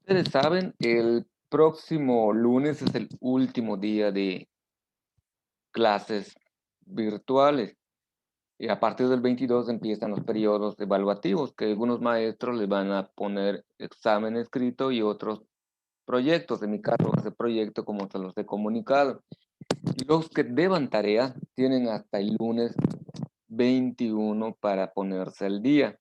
Ustedes saben, el próximo lunes es el último día de clases virtuales y a partir del 22 empiezan los periodos evaluativos, que algunos maestros les van a poner examen escrito y otros proyectos. En mi caso, ese proyecto como se los he comunicado. Y los que deban tarea tienen hasta el lunes 21 para ponerse al día.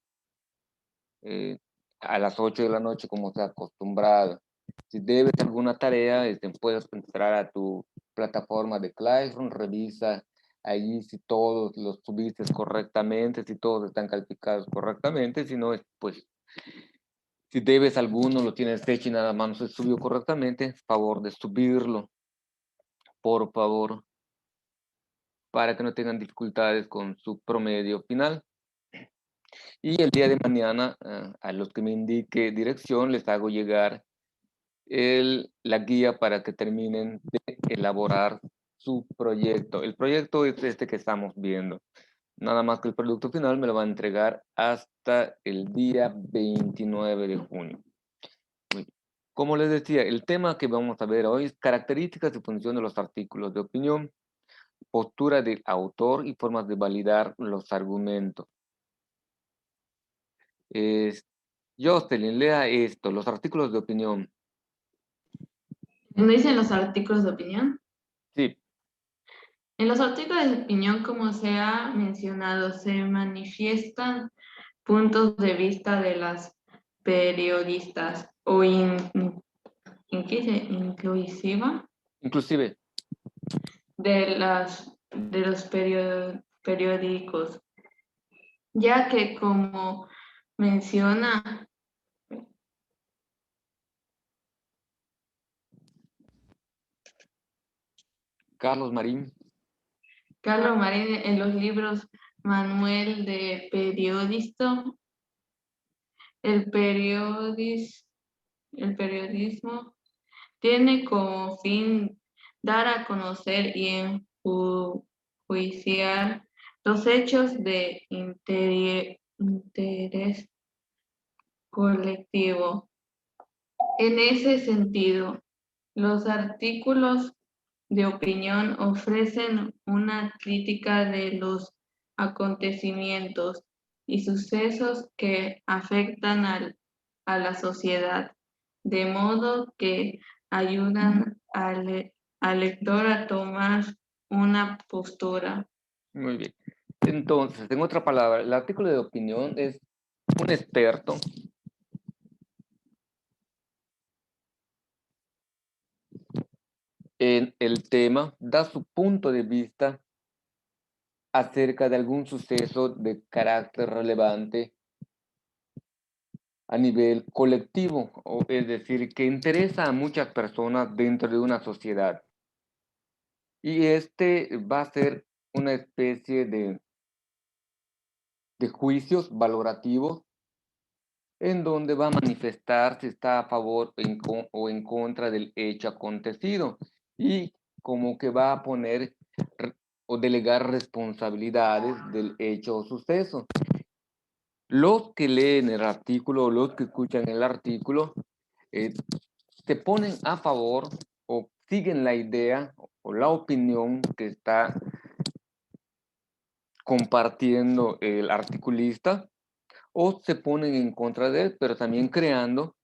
eh, a las 8 de la noche como se ha acostumbrado. Si debes alguna tarea, puedes entrar a tu plataforma de Classroom, revisa allí si todos los subiste correctamente, si todos están calificados correctamente, si no, pues si debes alguno, lo tienes hecho y nada más no se subió correctamente, favor de subirlo, por favor, para que no tengan dificultades con su promedio final. Y el día de mañana, a los que me indique dirección, les hago llegar la guía para que terminen de elaborar su proyecto. El proyecto es este que estamos viendo. Nada más que el producto final me lo va a entregar hasta el día 29 de junio. Muy bien. Como les decía, el tema que vamos a ver hoy es características y función de los artículos de opinión, postura del autor y formas de validar los argumentos. Jocelyn, lea esto, los artículos de opinión. ¿No dicen los artículos de opinión? Sí, En los artículos de opinión, como se ha mencionado, se manifiestan puntos de vista de las periodistas o ¿qué dice? Inclusiva inclusive, de los periódicos, ya que como menciona Carlos Marín. Carlos Marín en los libros Manual de Periodista, el el periodismo tiene como fin dar a conocer y enjuiciar los hechos de interés colectivo. En ese sentido, los artículos de opinión ofrecen una crítica de los acontecimientos y sucesos que afectan a la sociedad, de modo que ayudan al lector a tomar una postura. Muy bien. Entonces, en otra palabra, el artículo de opinión es un experto en el tema, da su punto de vista acerca de algún suceso de carácter relevante a nivel colectivo, o es decir, que interesa a muchas personas dentro de una sociedad. Y este va a ser una especie de juicios valorativos en donde va a manifestar si está a favor o en contra del hecho acontecido y como que va a poner o delegar responsabilidades del hecho o suceso. Los que leen el artículo o los que escuchan el artículo eh, se ponen a favor o siguen la idea o la opinión que está compartiendo el articulista o se ponen en contra de él, pero también creando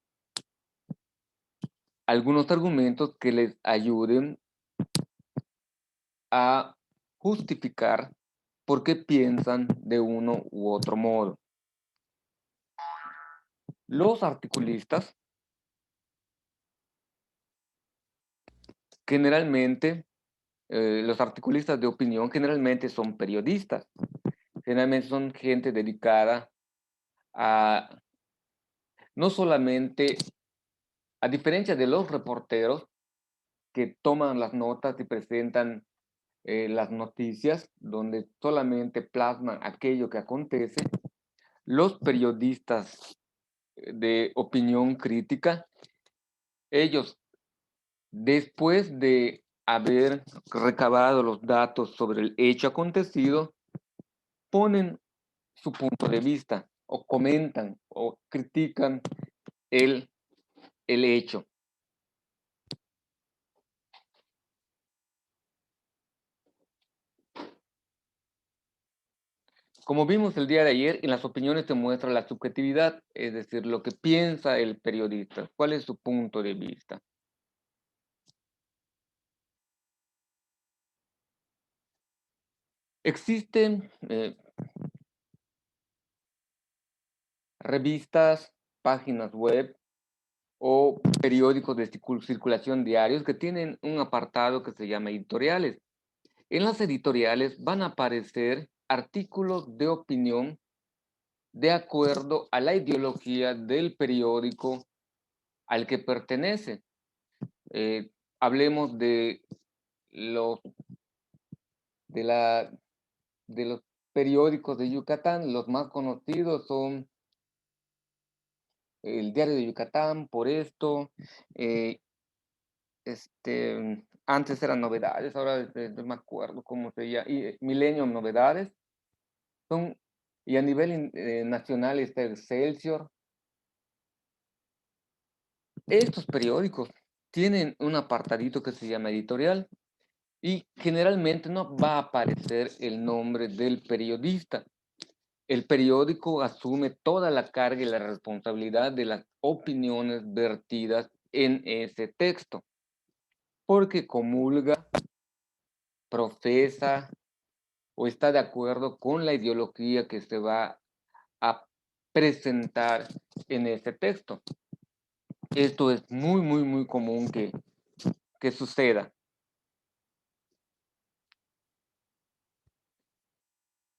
algunos argumentos que les ayuden a justificar por qué piensan de uno u otro modo. Los articulistas generalmente, los articulistas de opinión generalmente son periodistas, generalmente son gente dedicada a no solamente, a diferencia de los reporteros que toman las notas y presentan las noticias, donde solamente plasman aquello que acontece, los periodistas de opinión crítica, ellos, después de haber recabado los datos sobre el hecho acontecido, ponen su punto de vista o comentan o critican el el hecho. Como vimos el día de ayer, en las opiniones se muestra la subjetividad, es decir, lo que piensa el periodista, cuál es su punto de vista. Existen revistas, páginas web o periódicos de circulación diarios que tienen un apartado que se llama editoriales. En las editoriales van a aparecer artículos de opinión de acuerdo a la ideología del periódico al que pertenece. Hablemos de los, de los periódicos de Yucatán. Los más conocidos son el Diario de Yucatán, Por Esto, antes eran Novedades, ahora no me acuerdo cómo se llama, y Milenio Novedades, y a nivel nacional está Excelsior. Estos periódicos tienen un apartadito que se llama editorial y generalmente no va a aparecer el nombre del periodista. El periódico asume toda la carga y la responsabilidad de las opiniones vertidas en ese texto, porque comulga, profesa o está de acuerdo con la ideología que se va a presentar en ese texto. Esto es muy, muy, muy común que suceda.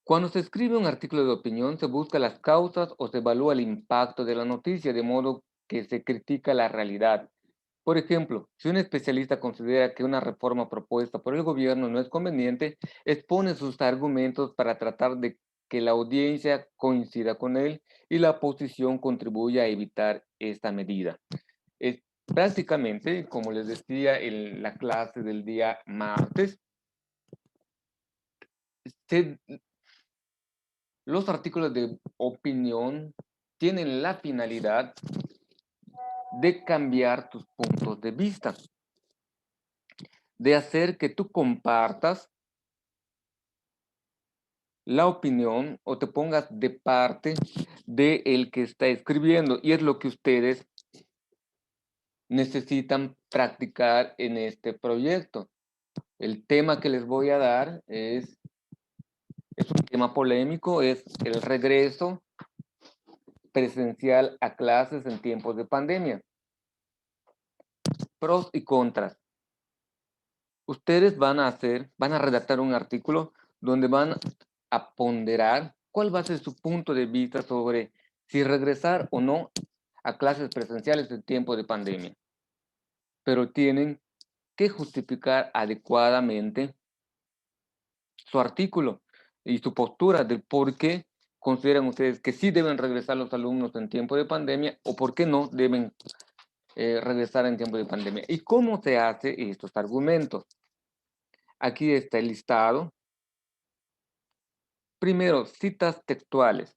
Cuando se escribe un artículo de opinión, se busca las causas o se evalúa el impacto de la noticia, de modo que se critica la realidad. Por ejemplo, si un especialista considera que una reforma propuesta por el gobierno no es conveniente, expone sus argumentos para tratar de que la audiencia coincida con él y la oposición contribuya a evitar esta medida. Prácticamente, como les decía en la clase del día martes, los artículos de opinión tienen la finalidad de cambiar tus puntos de vista, de hacer que tú compartas la opinión o te pongas de parte de el que está escribiendo, y es lo que ustedes necesitan practicar en este proyecto. El tema que les voy a dar es un tema polémico, es el regreso presencial a clases en tiempos de pandemia. Pros y contras. Ustedes van a redactar un artículo donde van a ponderar cuál va a ser su punto de vista sobre si regresar o no a clases presenciales en tiempo de pandemia. Pero tienen que justificar adecuadamente su artículo y su postura del por qué consideran ustedes que sí deben regresar los alumnos en tiempo de pandemia o por qué no deben regresar en tiempo de pandemia. ¿Y cómo se hace estos argumentos? Aquí está el listado. Primero, citas textuales.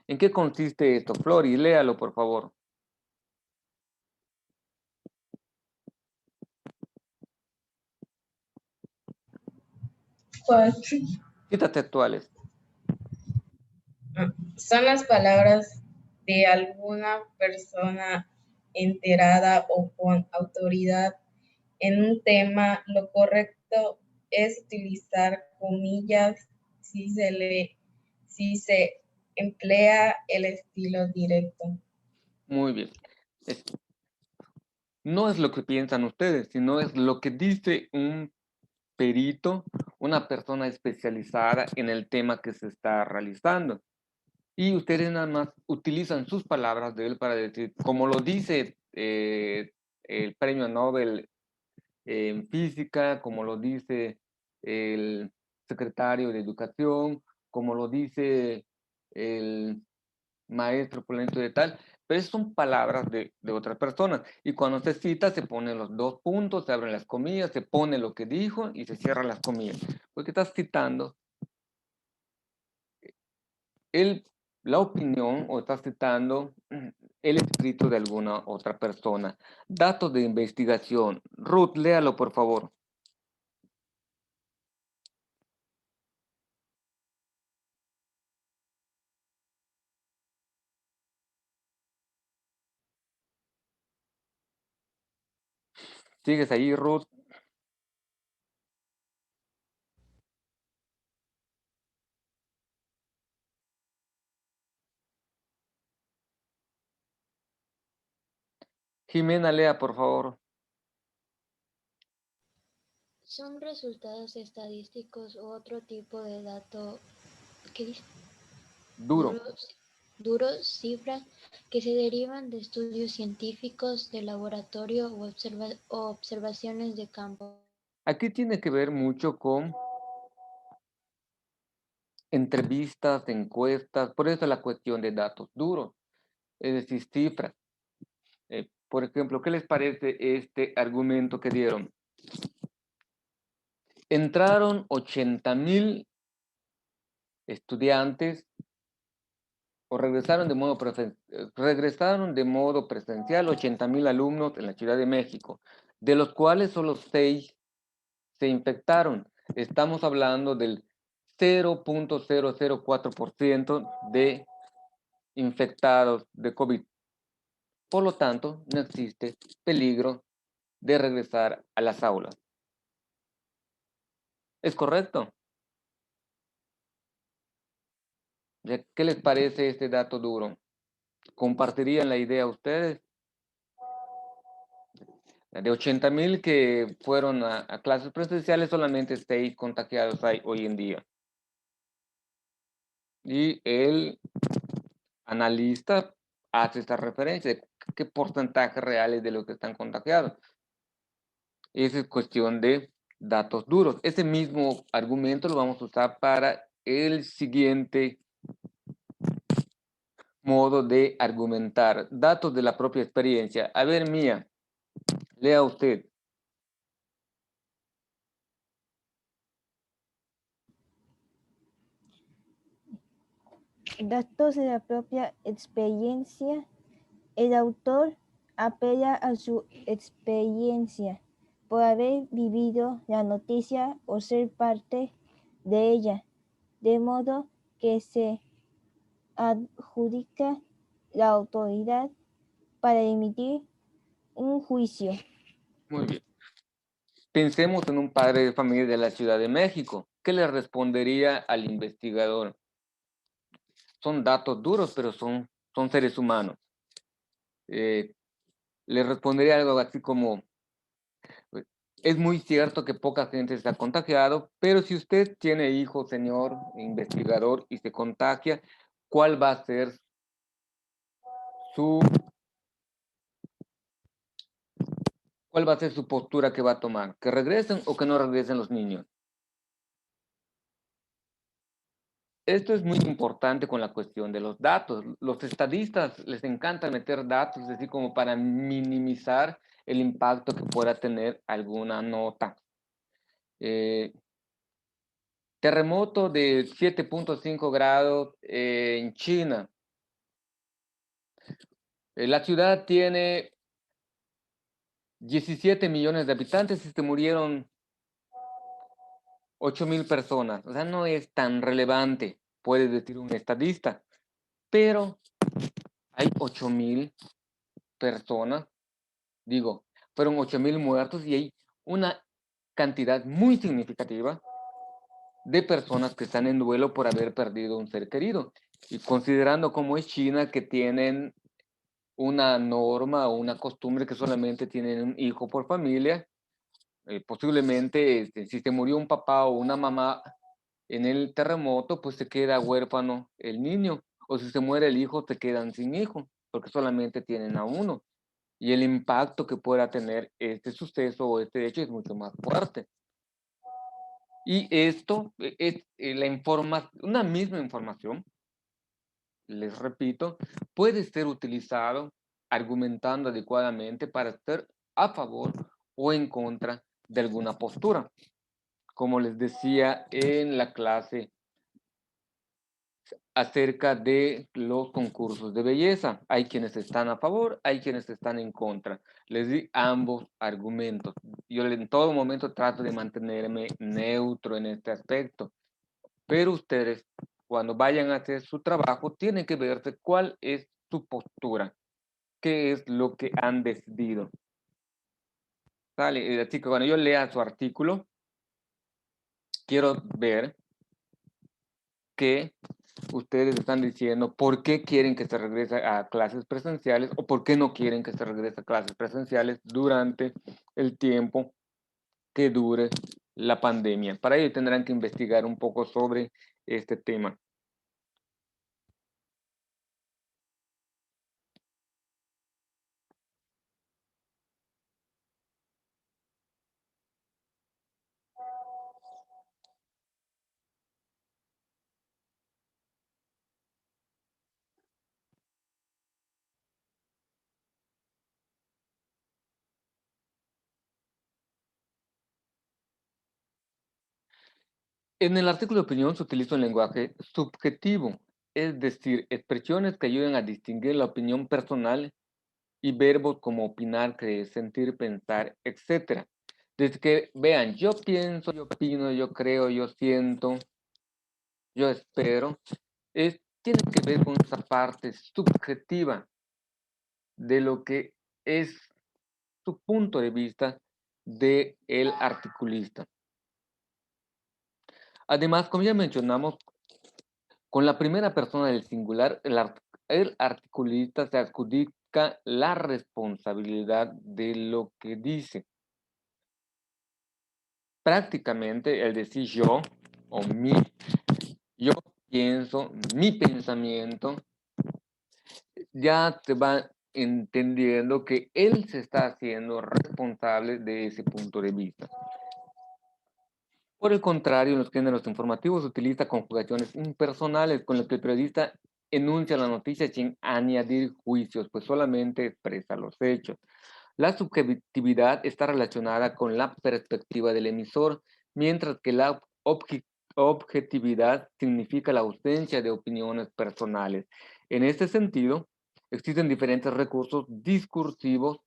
¿En qué consiste esto? Flori, léalo, por favor. Citas textuales. Son las palabras de alguna persona enterada o con autoridad en un tema. Lo correcto es utilizar comillas si se emplea el estilo directo. Muy bien. No es lo que piensan ustedes, sino es lo que dice un perito, una persona especializada en el tema que se está realizando. Y ustedes nada más utilizan sus palabras de él para decir, como lo dice el premio Nobel en física, como lo dice el secretario de Educación, como lo dice el maestro fulanito de tal, pero esas son palabras de otras personas. Y cuando se cita, se ponen los dos puntos, se abren las comillas, se pone lo que dijo y se cierran las comillas. Porque estás citando la opinión o estás citando el escrito de alguna otra persona. Datos de investigación. Ruth, léalo, por favor. ¿Sigues ahí, Ruth? Jimena, lea, por favor. Son resultados estadísticos u otro tipo de dato, ¿qué dice? Duro. Duros, cifras que se derivan de estudios científicos de laboratorio o observaciones de campo. Aquí tiene que ver mucho con entrevistas, encuestas, por eso la cuestión de datos duros, es decir, cifras. Por ejemplo, ¿qué les parece este argumento que dieron? Entraron 80,000 estudiantes o regresaron de modo presencial 80,000 alumnos en la Ciudad de México, de los cuales solo 6 se infectaron. Estamos hablando del 0.004% de infectados de COVID. Por lo tanto, no existe peligro de regresar a las aulas. ¿Es correcto? ¿Qué les parece este dato duro? ¿Compartirían la idea ustedes? De 80,000 que fueron a clases presenciales, solamente 6 contagiados hay hoy en día. Y el analista hace esta referencia de qué porcentaje real es de los que están contagiados. Esa es cuestión de datos duros. Ese mismo argumento lo vamos a usar para el siguiente modo de argumentar. Datos de la propia experiencia. A ver, Mía, lea usted. Datos de la propia experiencia. El autor apela a su experiencia por haber vivido la noticia o ser parte de ella, de modo que se adjudica la autoridad para emitir un juicio. Muy bien. Pensemos en un padre de familia de la Ciudad de México. ¿Qué le respondería al investigador? Son datos duros, pero son seres humanos. Le respondería algo así como, es muy cierto que poca gente se ha contagiado, pero si usted tiene hijo, señor investigador, y se contagia, ¿cuál va a ser su postura que va a tomar? ¿Que regresen o que no regresen los niños? Esto es muy importante con la cuestión de los datos. Los estadistas les encanta meter datos, así como para minimizar el impacto que pueda tener alguna nota. Terremoto de 7.5 grados en China. La ciudad tiene 17 millones de habitantes y se murieron 8,000 personas. O sea, no es tan relevante, puede decir un estadista, pero hay 8,000 personas, digo, fueron 8,000 muertos y hay una cantidad muy significativa de personas que están en duelo por haber perdido un ser querido. Y considerando cómo es China, que tienen una norma o una costumbre que solamente tienen un hijo por familia, posiblemente si se murió un papá o una mamá en el terremoto, pues se queda huérfano el niño, o si se muere el hijo, se quedan sin hijo, porque solamente tienen a uno. Y el impacto que pueda tener este suceso o este hecho es mucho más fuerte. Y esto es una misma información, les repito, puede ser utilizado argumentando adecuadamente para estar a favor o en contra de alguna postura. Como les decía en la clase acerca de los concursos de belleza. Hay quienes están a favor, hay quienes están en contra. Les di ambos argumentos. Yo en todo momento trato de mantenerme neutro en este aspecto, pero ustedes, cuando vayan a hacer su trabajo, tienen que verse cuál es su postura, qué es lo que han decidido. ¿Sale? Así que cuando yo lea su artículo, quiero ver que ustedes están diciendo por qué quieren que se regrese a clases presenciales o por qué no quieren que se regrese a clases presenciales durante el tiempo que dure la pandemia. Para ello tendrán que investigar un poco sobre este tema. En el artículo de opinión se utiliza un lenguaje subjetivo, es decir, expresiones que ayudan a distinguir la opinión personal y verbos como opinar, creer, sentir, pensar, etc. Desde que vean, yo pienso, yo opino, yo creo, yo siento, yo espero, tiene que ver con esa parte subjetiva de lo que es su punto de vista del articulista. Además, como ya mencionamos, con la primera persona del singular, el articulista se adjudica la responsabilidad de lo que dice. Prácticamente el decir yo o mi, yo pienso, mi pensamiento, ya te va entendiendo que él se está haciendo responsable de ese punto de vista. Por el contrario, en los géneros informativos se utiliza conjugaciones impersonales con las que el periodista enuncia la noticia sin añadir juicios, pues solamente expresa los hechos. La subjetividad está relacionada con la perspectiva del emisor, mientras que la objetividad significa la ausencia de opiniones personales. En este sentido, existen diferentes recursos discursivos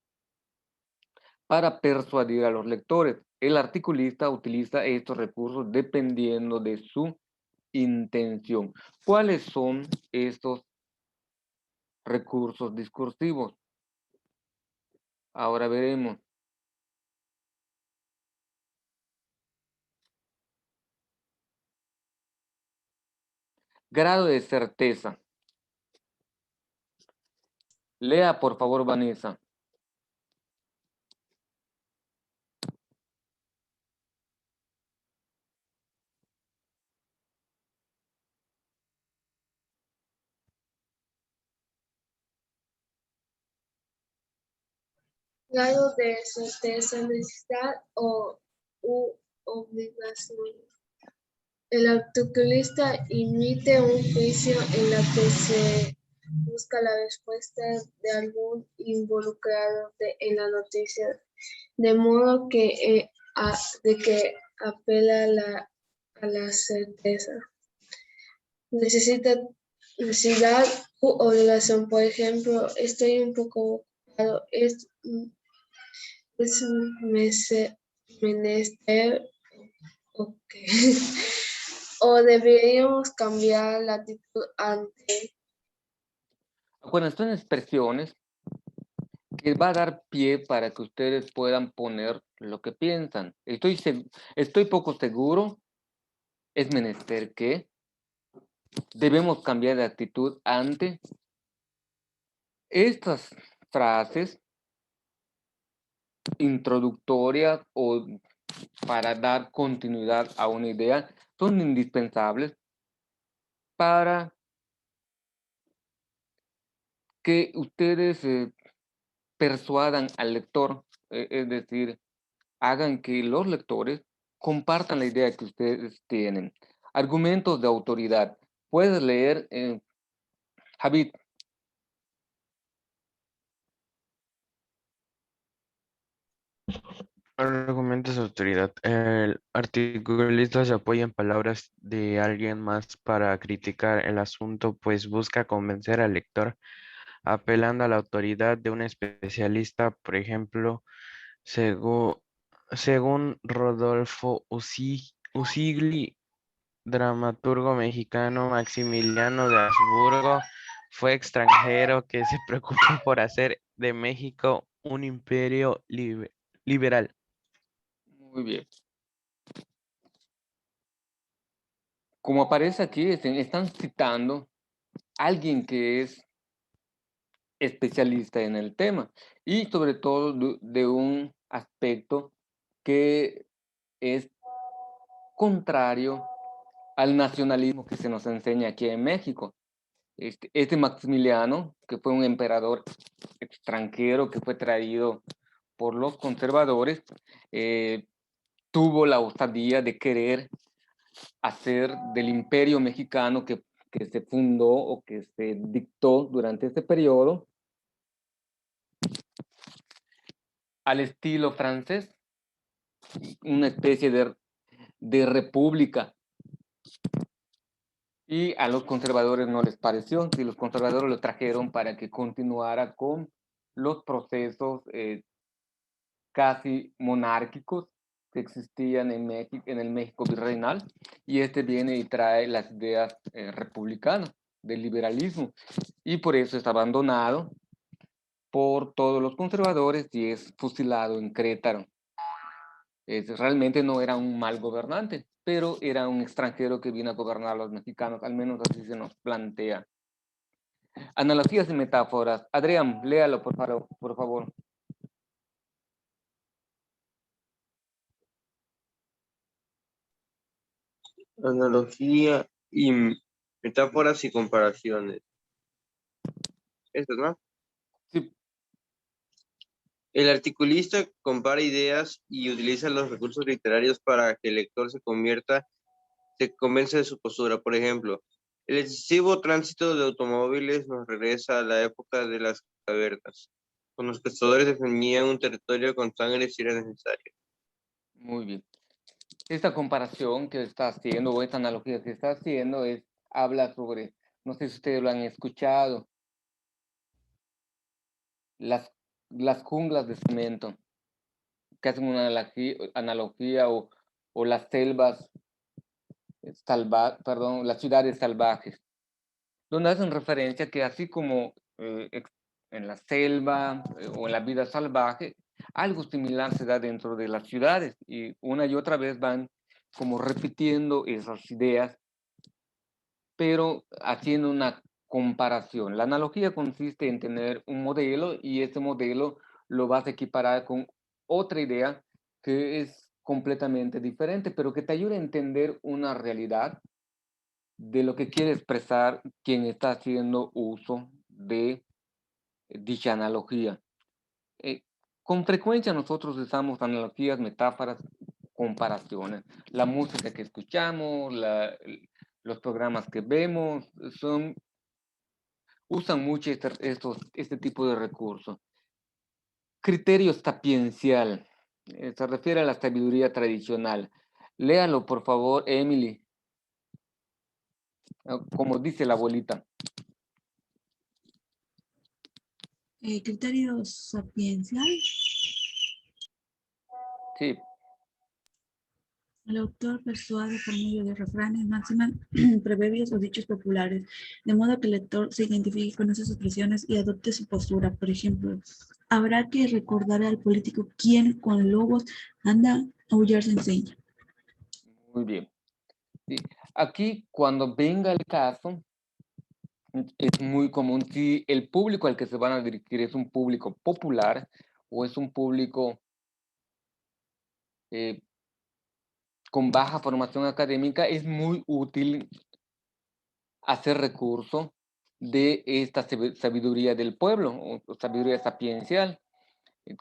para persuadir a los lectores. El articulista utiliza estos recursos dependiendo de su intención. ¿Cuáles son estos recursos discursivos? Ahora veremos. Grado de certeza. Lea, por favor, Vanessa. Grado de certeza, necesidad u obligación. El articulista emite un juicio en la que se busca la respuesta de algún involucrado en la noticia, de modo que apela a la certeza. Necesidad u obligación, por ejemplo, estoy un poco ocupado, es menester, okay. O deberíamos cambiar la actitud ante. Bueno, son expresiones que va a dar pie para que ustedes puedan poner lo que piensan. Estoy poco seguro, es menester que debemos cambiar de actitud ante. Estas frases introductorias o para dar continuidad a una idea son indispensables para que ustedes persuadan al lector, es decir, hagan que los lectores compartan la idea que ustedes tienen. Argumentos de autoridad. Puedes leer, Javid. Argumentos autoridad. El articulista se apoya en palabras de alguien más para criticar el asunto, pues busca convencer al lector apelando a la autoridad de un especialista, por ejemplo, según, según Rodolfo Usigli, dramaturgo mexicano, Maximiliano de Habsburgo fue extranjero que se preocupó por hacer de México un imperio liberal. Muy bien. Como aparece aquí, están citando a alguien que es especialista en el tema y sobre todo de un aspecto que es contrario al nacionalismo que se nos enseña aquí en México. Este Maximiliano, que fue un emperador extranjero que fue traído por los conservadores, tuvo la osadía de querer hacer del imperio mexicano que se fundó o que se dictó durante este periodo al estilo francés, una especie de república. Y a los conservadores no les pareció, y los conservadores lo trajeron para que continuara con los procesos casi monárquicos que existían en el México virreinal, y este viene y trae las ideas republicanas del liberalismo, y por eso es abandonado por todos los conservadores y es fusilado en Querétaro. Realmente no era un mal gobernante, pero era un extranjero que vino a gobernar a los mexicanos, al menos así se nos plantea. Analogías y metáforas. Adrián, léalo por favor. Analogía y metáforas y comparaciones. Eso, ¿no? Sí. El articulista compara ideas y utiliza los recursos literarios para que el lector se convence de su postura. Por ejemplo, el excesivo tránsito de automóviles nos regresa a la época de las cavernas, cuando los cazadores defendían un territorio con sangre si era necesario. Muy bien. Esta comparación que está haciendo, o esta analogía que está haciendo, habla sobre, no sé si ustedes lo han escuchado, las junglas de cemento, que hacen una analogía o las selvas las ciudades salvajes, donde hacen referencia que así como en la selva o en la vida salvaje, algo similar se da dentro de las ciudades y una y otra vez van como repitiendo esas ideas, pero haciendo una comparación. La analogía consiste en tener un modelo y ese modelo lo vas a equiparar con otra idea que es completamente diferente, pero que te ayuda a entender una realidad de lo que quiere expresar quien está haciendo uso de dicha analogía. Con frecuencia nosotros usamos analogías, metáforas, comparaciones. La música que escuchamos, los programas que vemos, usan mucho este tipo de recursos. Criterio sapiencial, se refiere a la sabiduría tradicional. Léalo, por favor, Emily, como dice la abuelita. Criterio sapiencial. Sí. El autor persuade por medio de refranes, máximas, proverbios o dichos populares, de modo que el lector se identifique con esas expresiones y adopte su postura. Por ejemplo, habrá que recordar al político quien con lobos anda, aullar se enseña. Muy bien. Sí. Aquí, cuando venga el caso, es muy común si el público al que se van a dirigir es un público popular o es un público con baja formación académica, es muy útil hacer recurso de esta sabiduría del pueblo o sabiduría sapiencial,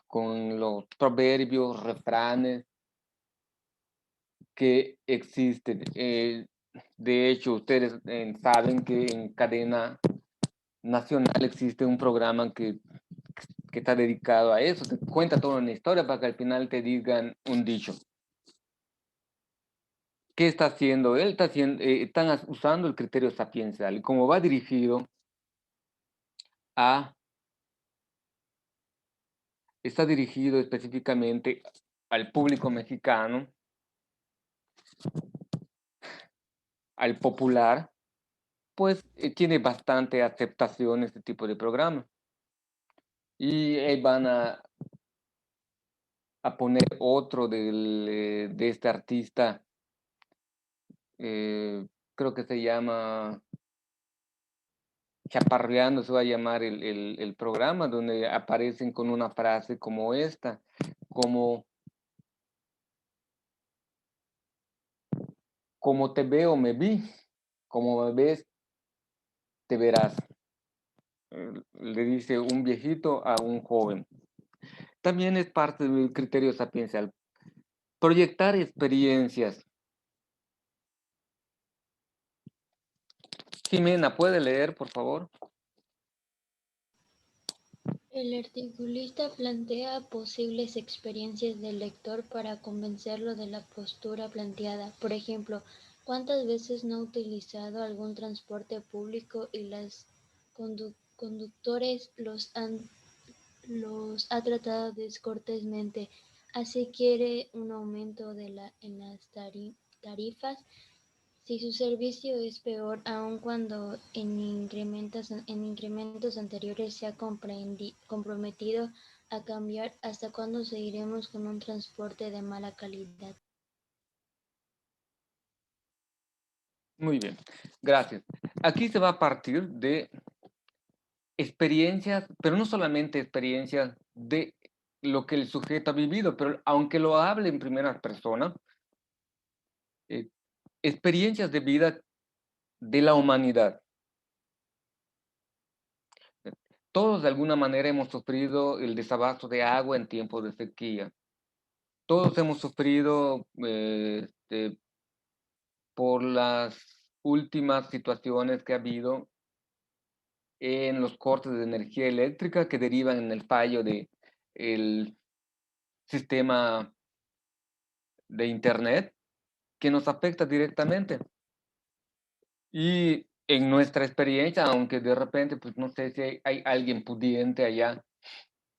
con los proverbios, refranes que existen. De hecho, ustedes saben que en cadena nacional existe un programa que está dedicado a eso, te cuenta toda una historia para que al final te digan un dicho. ¿qué está haciendo? Él está haciendo, están usando el criterio sapiencial. Y como va dirigido está dirigido específicamente al público mexicano, al popular, pues tiene bastante aceptación este tipo de programa. Y van a poner otro de este artista, creo que se llama Chaparreando, se va a llamar el programa, donde aparecen con una frase como esta, como te veo, me vi, como me ves, te verás. Le dice un viejito a un joven. También es parte del criterio sapiencial. Proyectar experiencias. Jimena, ¿puede leer, por favor? El articulista plantea posibles experiencias del lector para convencerlo de la postura planteada. Por ejemplo, ¿cuántas veces no ha utilizado algún transporte público y los conductores los ha tratado descortésmente? Así quiere un aumento en las tarifas. Si su servicio es peor, aun cuando en incrementos anteriores se ha comprometido a cambiar, ¿hasta cuándo seguiremos con un transporte de mala calidad? Muy bien, gracias. Aquí se va a partir de experiencias, pero no solamente experiencias de lo que el sujeto ha vivido, pero aunque lo hable en primera persona, experiencias de vida de la humanidad. Todos de alguna manera hemos sufrido el desabasto de agua en tiempos de sequía. Todos hemos sufrido por las últimas situaciones que ha habido en los cortes de energía eléctrica que derivan en el fallo del sistema de Internet que nos afecta directamente. Y en nuestra experiencia, aunque de repente, pues no sé si hay alguien pudiente allá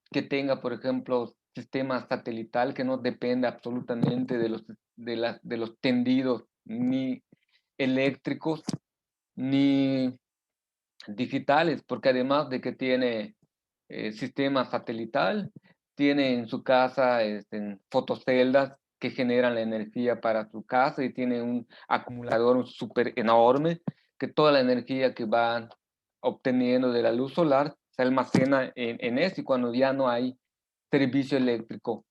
que tenga, por ejemplo, sistema satelital que no dependa absolutamente de los tendidos ni eléctricos ni digitales, porque además de que tiene sistema satelital, tiene en su casa fotoceldas que generan la energía para su casa y tiene un acumulador súper enorme que toda la energía que va obteniendo de la luz solar se almacena en eso y cuando ya no hay servicio eléctrico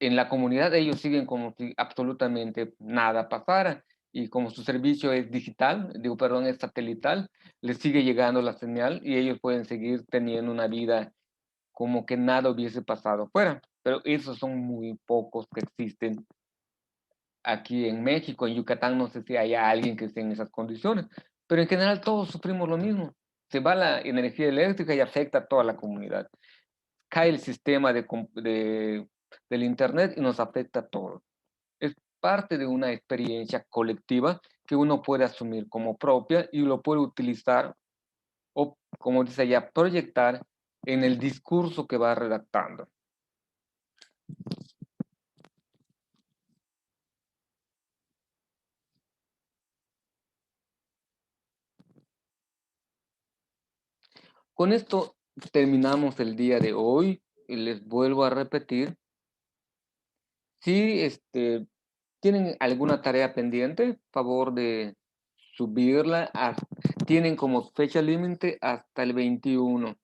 en la comunidad, ellos siguen como si absolutamente nada pasara y como su servicio es digital, es satelital, les sigue llegando la señal y ellos pueden seguir teniendo una vida como que nada hubiese pasado fuera. Pero esos son muy pocos que existen aquí en México. En Yucatán no sé si hay alguien que esté en esas condiciones, pero en general todos sufrimos lo mismo. Se va la energía eléctrica y afecta a toda la comunidad. Cae el sistema del Internet y nos afecta a todos. Es parte de una experiencia colectiva que uno puede asumir como propia y lo puede utilizar o, como dice ella, proyectar en el discurso que va redactando. Con esto terminamos el día de hoy y les vuelvo a repetir. Si tienen alguna tarea pendiente, favor de subirla. Tienen como fecha límite hasta el 21.